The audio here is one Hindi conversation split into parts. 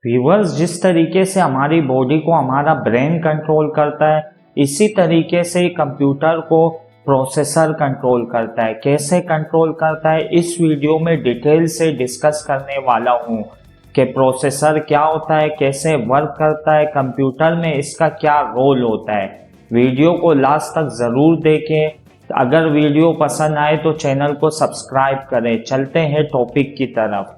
व्यूअर्स, जिस तरीके से हमारी बॉडी को हमारा ब्रेन कंट्रोल करता है, इसी तरीके से कंप्यूटर को प्रोसेसर कंट्रोल करता है। कैसे कंट्रोल करता है, इस वीडियो में डिटेल से डिस्कस करने वाला हूँ कि प्रोसेसर क्या होता है, कैसे वर्क करता है, कंप्यूटर में इसका क्या रोल होता है। वीडियो को लास्ट तक ज़रूर देखें। अगर वीडियो पसंद आए तो चैनल को सब्सक्राइब करें। चलते हैं टॉपिक की तरफ।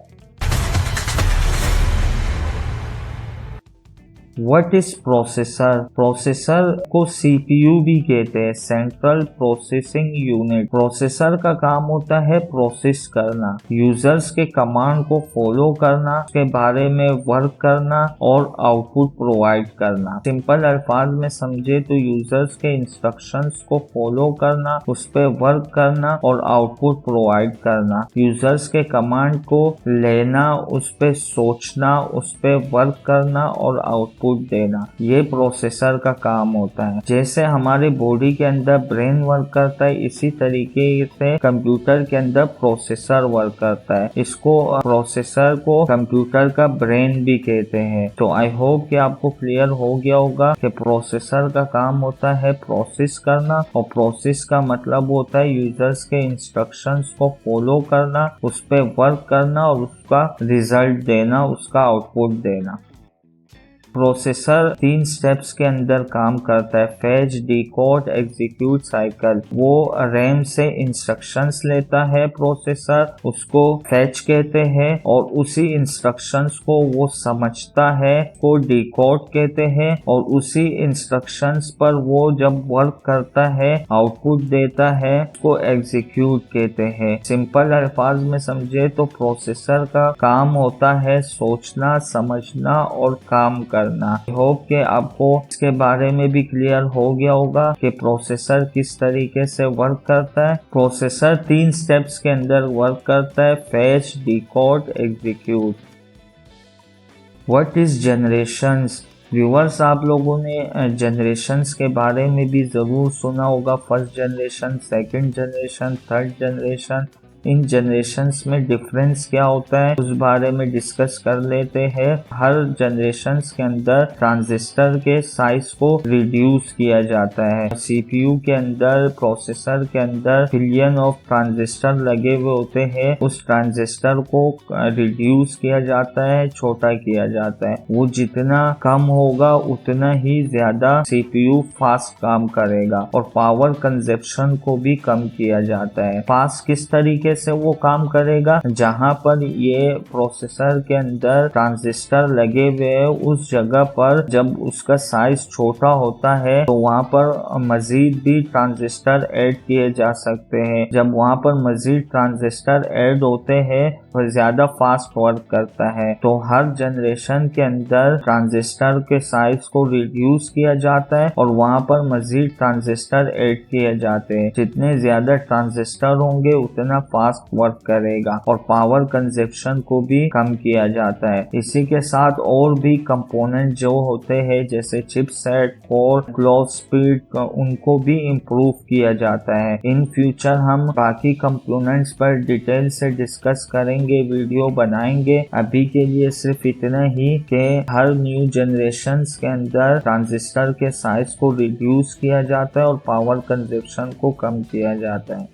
What is processor? प्रोसेसर को सीपीयू भी कहते हैं, सेंट्रल प्रोसेसिंग यूनिट। प्रोसेसर का काम होता है प्रोसेस करना, यूजर्स के कमांड को फॉलो करना, उसके बारे में वर्क करना और आउटपुट प्रोवाइड करना। सिंपल अल्फाज में समझे तो यूजर्स के इंस्ट्रक्शंस को फॉलो करना, उस पर वर्क करना और आउटपुट प्रोवाइड करना। यूजर्स के कमांड को लेना, उस पर सोचना, उस पर वर्क करना और आउटपुट देना, ये प्रोसेसर का काम होता है। जैसे हमारे बॉडी के अंदर ब्रेन वर्क करता है, इसी तरीके से कंप्यूटर के अंदर प्रोसेसर वर्क करता है। इसको प्रोसेसर को कंप्यूटर का ब्रेन भी कहते हैं। तो आई होप कि आपको क्लियर हो गया होगा कि प्रोसेसर का काम होता है प्रोसेस करना, और प्रोसेस का मतलब होता है यूजर्स के इंस्ट्रक्शंस को फॉलो करना, उस पर वर्क करना और उसका रिजल्ट देना, उसका आउटपुट देना। प्रोसेसर 3 स्टेप्स के अंदर काम करता है, फेच, डिकोड, एग्जीक्यूट साइकिल। वो रैम से इंस्ट्रक्शंस लेता है प्रोसेसर, उसको फेच कहते हैं, और उसी इंस्ट्रक्शंस को वो समझता है, को डिकोड कहते हैं, और उसी इंस्ट्रक्शंस पर वो जब वर्क करता है, आउटपुट देता है, उसको एग्जीक्यूट कहते हैं। सिंपल अल्फाज में समझे तो प्रोसेसर का काम होता है सोचना, समझना और काम करना। आई होप कि आपको इसके बारे में भी क्लियर हो गया होगा कि प्रोसेसर किस तरीके से वर्क करता है। प्रोसेसर 3 स्टेप्स के अंदर वर्क करता है, fetch, decode, execute. What is generations? Viewers, आप लोगों ने जनरेशंस के बारे में भी ज़रूर सुना होगा। First generation, second generation, third generation. इन जनरेशन्स में डिफरेंस क्या होता है, उस बारे में डिस्कस कर लेते हैं। हर जनरेशन्स के अंदर ट्रांजिस्टर के साइज को रिड्यूस किया जाता है। सीपीयू के अंदर, प्रोसेसर के अंदर बिलियन ऑफ ट्रांजिस्टर लगे हुए होते हैं। उस ट्रांजिस्टर को रिड्यूस किया जाता है, छोटा किया जाता है। वो जितना कम होगा उतना ही ज्यादा सीपीयू फास्ट काम करेगा, और पावर कंजप्शन को भी कम किया जाता है। फास्ट किस तरीके से वो काम करेगा, जहां पर ये प्रोसेसर के अंदर ट्रांजिस्टर लगे हुए हैं, उस जगह पर जब उसका साइज छोटा होता है तो वहां पर मजीद भी ट्रांजिस्टर ऐड किए जा सकते हैं। जब वहां पर मजीद ट्रांजिस्टर ऐड होते हैं तो ज्यादा फास्ट वर्क करता है। तो हर जनरेशन के अंदर ट्रांजिस्टर के साइज को रिड्यूस किया जाता है और वहां पर मजीद ट्रांजिस्टर ऐड किए जाते हैं। जितने ज्यादा ट्रांजिस्टर होंगे उतना फास्ट वर्क करेगा, और पावर कंजप्शन को भी कम किया जाता है। इसी के साथ और भी कंपोनेंट जो होते हैं, जैसे चिपसेट, कोर, क्लॉक स्पीड, उनको भी इम्प्रूव किया जाता है। इन फ्यूचर हम बाकी कंपोनेंट्स पर डिटेल से डिस्कस करेंगे, वीडियो बनाएंगे। अभी के लिए सिर्फ इतना ही कि हर न्यू जनरेशन्स के अंदर ट्रांजिस्टर के साइज को रिड्यूस किया जाता है और पावर कंजप्शन को कम किया जाता है।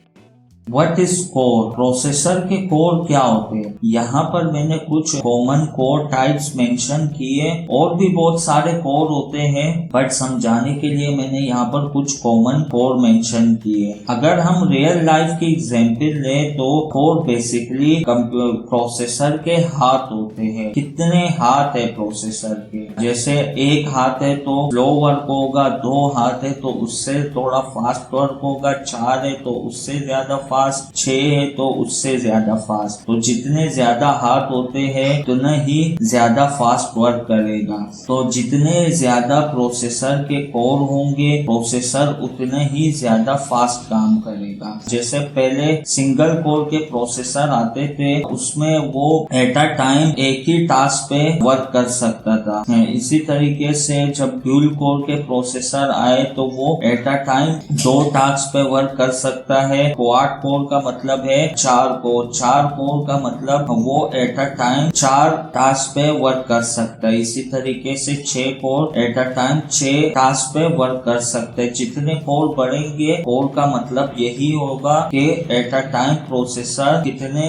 What is core? प्रोसेसर के कोर क्या होते हैं? यहाँ पर मैंने कुछ कॉमन कोर टाइप्स मेंशन किए, और भी बहुत सारे कोर होते हैं, बट समझाने के लिए मैंने यहाँ पर कुछ कॉमन कोर मेंशन किए। अगर हम रियल लाइफ की एग्जांपल लें तो कोर बेसिकली प्रोसेसर के हाथ होते हैं। कितने हाथ है प्रोसेसर के? जैसे एक हाथ है तो स्लो वर्क होगा, 2 हाथ है तो उससे थोड़ा फास्ट वर्क होगा, 4 है तो उससे ज्यादा फास्ट, 6 है तो उससे ज्यादा फास्ट। तो जितने ज्यादा हाथ होते हैं उतना ही ज्यादा फास्ट वर्क करेगा। तो जितने ज्यादा प्रोसेसर के कोर होंगे, प्रोसेसर उतना ही ज्यादा फास्ट काम करेगा। जैसे पहले सिंगल कोर के प्रोसेसर आते थे, उसमें वो एट अ टाइम एक ही टास्क पे वर्क कर सकता था। इसी तरीके से जब ड्यूल कोर के प्रोसेसर आए तो वो एट अ टाइम 2 टास्क पे वर्क कर सकता है। क्वाड कोर का मतलब है 4 कोर। 4 कोर का मतलब वो एट अ टाइम 4 टास्क पे वर्क कर सकता है। इसी तरीके से 6 core at a time 6 task पे वर्क कर सकते हैं। जितने कोर बढ़ेंगे, कोर का मतलब यही होगा कि एट अ टाइम प्रोसेसर कितने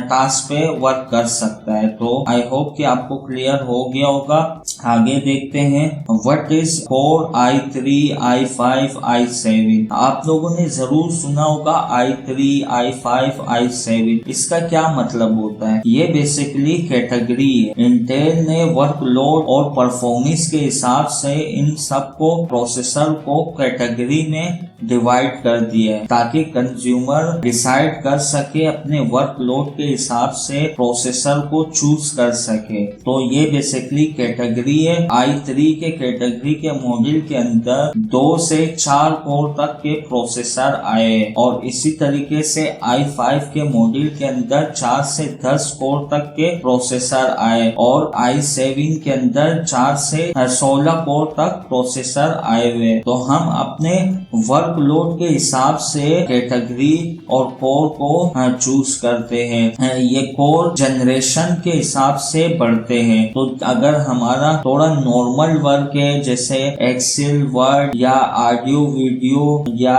टास्क पे वर्क कर सकता है। तो आई होप कि आपको क्लियर हो गया होगा। आगे देखते हैं what is core i3, i5, i7। आप लोगों ने जरूर सुना होगा i3, i5, i7। इसका क्या मतलब होता है? ये बेसिकली कैटेगरी है। इंटेल ने वर्कलोड और परफॉर्मेंस के हिसाब से इन सबको प्रोसेसर को कैटेगरी में डिवाइड कर दिया है ताकि कंज्यूमर डिसाइड कर सके अपने वर्कलोड के हिसाब से प्रोसेसर को चूज कर सके। तो ये बेसिकली कैटेगरी है। i3 के कैटेगरी के मॉडल के अंदर 2 से 4 कोर तक के प्रोसेसर आए और इसी तरीके से i5 के मॉडल के अंदर 4 से 10 कोर तक के प्रोसेसर आए और i7 के अंदर 4 से 16 कोर तक प्रोसेसर आए हुए। तो हम अपने वर्कलोड के हिसाब से कैटेगरी और कोर को चूज करते हैं। ये कोर जनरेशन के हिसाब से बढ़ते हैं। तो अगर हमारा थोड़ा नॉर्मल वर्क है जैसे एक्सेल, वर्ड या ऑडियो वीडियो या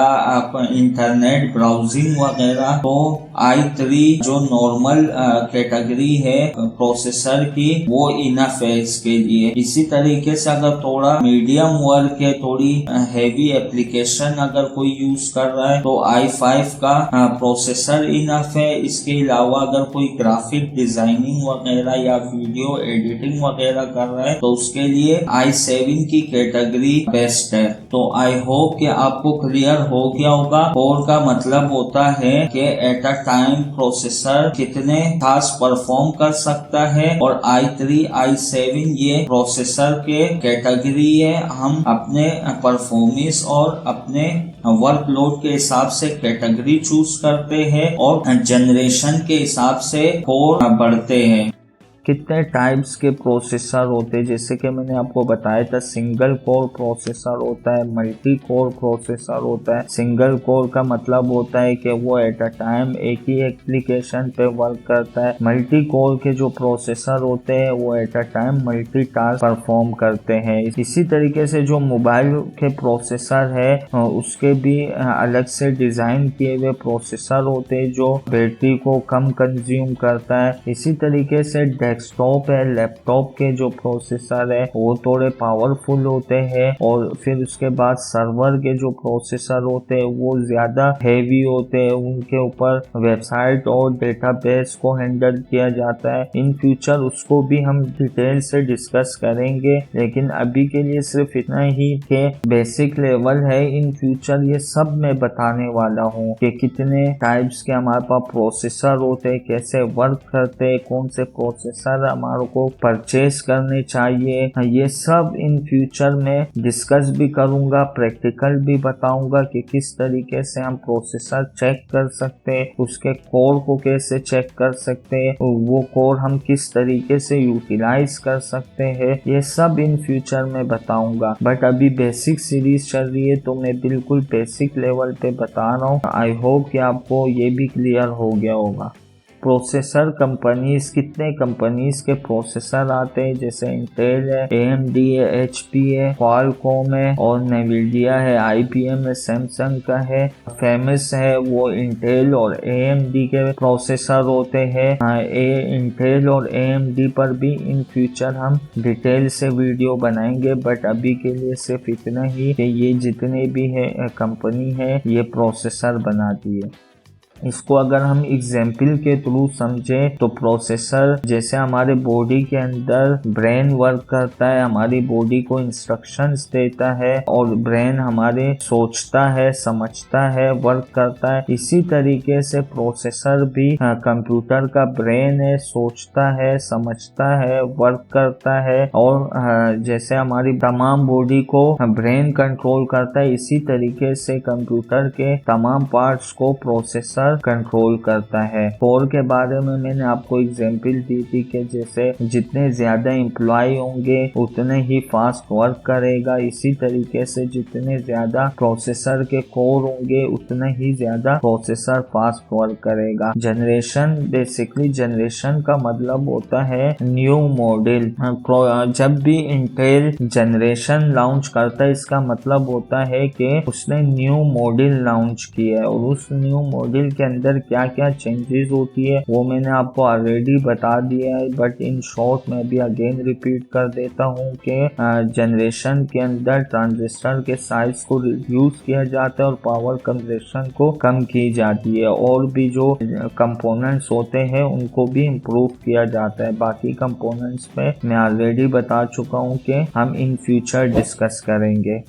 इंटरनेट ब्राउजिंग वगैरह, तो i3 जो नॉर्मल कैटेगरी है प्रोसेसर की, वो इनफ है इसके लिए। इसी तरीके से अगर थोड़ा मीडियम वर्क है, थोड़ी हैवी एप्लीकेशन अगर कोई यूज कर रहा है, तो i5 का प्रोसेसर इनफ है। इसके अलावा अगर कोई ग्राफिक डिजाइनिंग वगैरह या वीडियो एडिटिंग वगैरह कर रहा है तो उसके लिए i7 की कैटेगरी बेस्ट है। तो आई होप कि आपको क्लियर हो गया होगा। कोर का मतलब होता है कि एट अ टाइम प्रोसेसर कितने टास्क परफॉर्म कर सकता है और i3, i7 ये प्रोसेसर के कैटेगरी है। हम अपने परफॉर्मेंस और अपने वर्कलोड के हिसाब से कैटेगरी चूज करते हैं और जनरेशन के हिसाब से कोर बढ़ते हैं। कितने टाइप्स के प्रोसेसर होते हैं, जैसे कि मैंने आपको बताया था सिंगल कोर प्रोसेसर होता है, मल्टी कोर प्रोसेसर होता है। सिंगल कोर का मतलब होता है कि वो एट अ टाइम एक ही एप्लीकेशन पे वर्क करता है। मल्टी कोर के जो प्रोसेसर होते हैं वो at a time multi task perform करते हैं। इसी तरीके से जो मोबाइल के प्रोसेसर है उसके भी अलग से डिजाइन किए हुए प्रोसेसर होते हैं जो बैटरी को कम कंज्यूम करता है। इसी तरीके से डेस्कटॉप है, लैपटॉप के जो प्रोसेसर है वो थोड़े पावरफुल होते हैं और फिर उसके बाद सर्वर के जो प्रोसेसर होते हैं वो ज्यादा हेवी होते हैं। उनके ऊपर वेबसाइट और डेटाबेस को हैंडल किया जाता है। इन फ्यूचर उसको भी हम डिटेल से डिस्कस करेंगे, लेकिन अभी के लिए सिर्फ इतना ही के बेसिक लेवल है। इन फ्यूचर ये सब मैं बताने वाला हूँ कि कितने टाइप्स के हमारे पास प्रोसेसर होते हैं, कैसे वर्क करते हैं, कौन से प्रोसेसर हमारे को परचेज करने चाहिए। ये सब इन फ्यूचर में डिस्कस भी करूंगा, प्रैक्टिकल भी बताऊंगा कि किस तरीके से हम प्रोसेसर चेक कर सकते हैं, उसके कोर को कैसे चेक कर सकते हैं, वो कोर हम किस तरीके से यूटिलाइज कर सकते हैं। ये सब इन फ्यूचर में बताऊंगा, बट अभी बेसिक सीरीज चल रही है तो मैं बिल्कुल बेसिक लेवल पे बता रहा हूँ। आई होप कि आपको ये भी क्लियर हो गया होगा। प्रोसेसर कंपनीज, कितने कंपनीज के प्रोसेसर आते हैं, जैसे इंटेल है, AMD है, HP है, क्वालकॉम है और नेविडिया है, IBM है, सैमसंग का है। फेमस है वो इंटेल और AMD के प्रोसेसर होते हैं। इंटेल और AMD पर भी इन फ्यूचर हम डिटेल से वीडियो बनाएंगे, बट अभी के लिए सिर्फ इतना ही कि ये जितने भी है कंपनी है ये प्रोसेसर बनाती है। इसको अगर हम एग्जाम्पल के थ्रू समझें तो प्रोसेसर जैसे हमारे बॉडी के अंदर ब्रेन वर्क करता है, हमारी बॉडी को इंस्ट्रक्शंस देता है और ब्रेन हमारे सोचता है, समझता है, वर्क करता है। इसी तरीके से प्रोसेसर भी कंप्यूटर का ब्रेन है, सोचता है, समझता है, वर्क करता है और जैसे हमारी तमाम बॉडी को ब्रेन कंट्रोल करता है, इसी तरीके से कंप्यूटर के तमाम पार्ट्स को प्रोसेसर प्रोसेसर कंट्रोल करता है। कोर के बारे में मैंने आपको एग्जांपल दी थी कि जैसे जितने ज्यादा एम्प्लॉय होंगे उतने ही फास्ट वर्क करेगा, इसी तरीके से जितने ज्यादा प्रोसेसर के कोर होंगे उतने ही ज्यादा प्रोसेसर फास्ट वर्क करेगा। जनरेशन, बेसिकली जनरेशन का मतलब होता है न्यू मॉडल। जब भी इंटेल जनरेशन लॉन्च करता है इसका मतलब होता है कि उसने न्यू मॉडल लॉन्च किया है, और उस न्यू मॉडल के अंदर क्या क्या चेंजेस होती है वो मैंने आपको ऑलरेडी बता दिया है, बट इन शॉर्ट में भी अगेन रिपीट कर देता हूँ कि जनरेशन के अंदर ट्रांजिस्टर के साइज को रिड्यूस किया जाता है और पावर कंजप्शन को कम की जाती है, और भी जो कंपोनेंट्स होते हैं उनको भी इम्प्रूव किया जाता है। बाकी कंपोनेंट्स पे मैं ऑलरेडी बता चुका हूँ कि हम इन फ्यूचर डिस्कस करेंगे।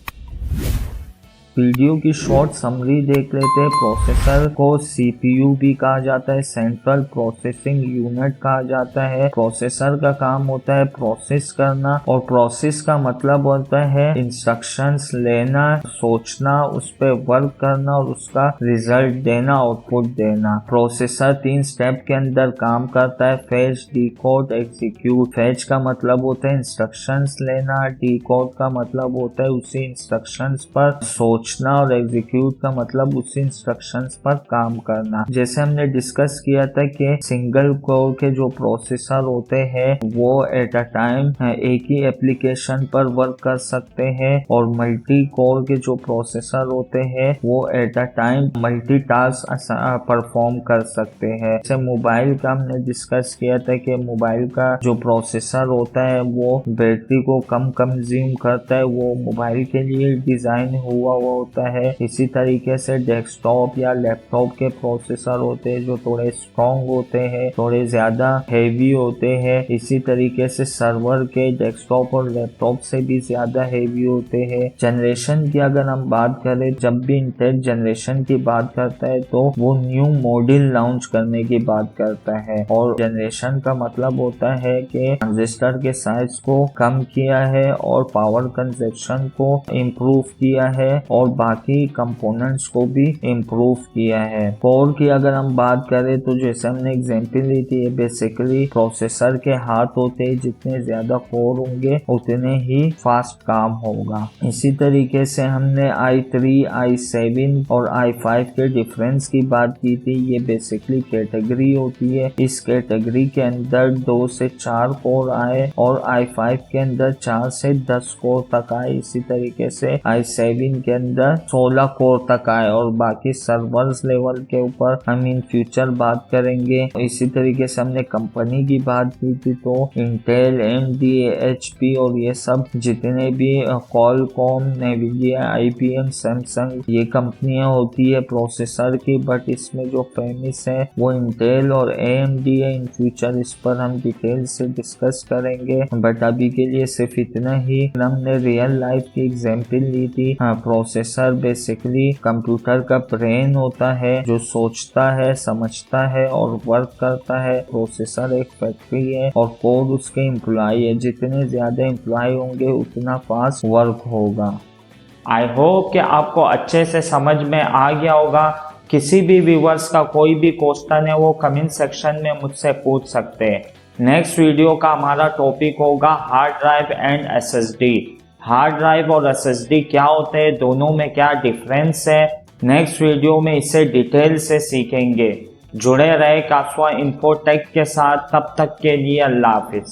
वीडियो की शॉर्ट समरी देख लेते हैं। प्रोसेसर को सीपीयू भी कहा जाता है, सेंट्रल प्रोसेसिंग यूनिट कहा जाता है। प्रोसेसर का काम होता है प्रोसेस करना, और प्रोसेस का मतलब होता है इंस्ट्रक्शंस लेना, सोचना, उस पर वर्क करना और उसका रिजल्ट देना, आउटपुट देना। प्रोसेसर 3 स्टेप के अंदर काम करता है, फेच, डिकोड, एग्जीक्यूट। फेच का मतलब होता है इंस्ट्रक्शंस लेना, डिकोड का मतलब होता है उसी इंस्ट्रक्शंस पर सोचना, और एग्जीक्यूट का मतलब उसी इंस्ट्रक्शंस पर काम करना। जैसे हमने डिस्कस किया था कि सिंगल कोर के जो प्रोसेसर होते हैं वो एट अ टाइम एक ही एप्लीकेशन पर वर्क कर सकते हैं, और मल्टी कोर के जो प्रोसेसर होते हैं वो at a time multitask perform कर सकते हैं। जैसे मोबाइल का हमने डिस्कस किया था कि मोबाइल का जो प्रोसेसर होता है वो बैटरी को कम कंज्यूम करता है, वो मोबाइल के लिए डिजाइन हुआ होता है। इसी तरीके से डेस्कटॉप या लैपटॉप के प्रोसेसर होते हैं जो थोड़े स्ट्रॉन्ग होते हैं, थोड़े ज्यादा हेवी होते हैं। इसी तरीके से सर्वर के डेस्कटॉप और लैपटॉप से भी ज्यादा हेवी होते हैं। जनरेशन की अगर हम बात करें, जब भी इंटेल जनरेशन की बात करता है तो वो न्यू मॉडल लॉन्च करने की बात करता है, और जनरेशन का मतलब होता है कि ट्रांजिस्टर के साइज को कम किया है और पावर कंजप्शन को इम्प्रूव किया है और बाकी कंपोनेंट्स को भी इम्प्रूव किया है। कोर की अगर हम बात करें तो जैसे हमने एग्जांपल ली थी, बेसिकली प्रोसेसर के हाथ होते हैं, जितने ज्यादा कोर होंगे उतने ही फास्ट काम होगा। इसी तरीके से हमने i3, i7 और i5 के डिफरेंस की बात की थी। ये बेसिकली कैटेगरी होती है, इस कैटेगरी के अंदर 2 से 4 कोर आए और i5 के अंदर 4 से 10 कोर तक आए। इसी तरीके से i7 के अंदर 16 कोर तक आए, और बाकी सर्वर्स लेवल के ऊपर हम इन फ्यूचर बात करेंगे। इसी तरीके से हमने कंपनी की बात की थी तो इंटेल, AMD, HP और ये सब जितने भी क्वालकॉम, नेविडिया, IBM, सैमसंग ये कंपनियां होती है प्रोसेसर की, बट इसमें जो फेमस है वो इंटेल और AMD है। इन फ्यूचर इस पर हम डिटेल से डिस्कस करेंगे, बट अभी के लिए सिर्फ इतना ही। हमने रियल लाइफ की एग्जांपल ली थी। प्रोसेसर बेसिकली कंप्यूटर का ब्रेन होता है जो सोचता है, समझता है और वर्क करता है। प्रोसेसर एक फैक्ट्री है और कोर उसके एम्प्लॉय है। जितने ज्यादा एम्प्लॉय होंगे उतना फास्ट वर्क होगा। आई होप कि आपको अच्छे से समझ में आ गया होगा। किसी भी व्यूवर्स का कोई भी क्वेश्चन है वो कमेंट सेक्शन में मुझसे पूछ सकते हैं। नेक्स्ट वीडियो का हमारा टॉपिक होगा hard drive and SSD। Hard drive और SSD क्या होते हैं, दोनों में क्या डिफरेंस है, नेक्स्ट वीडियो में इसे डिटेल से सीखेंगे। जुड़े रहे कासवा इन्फोटेक के साथ, तब तक के लिए अल्लाह हाफिज।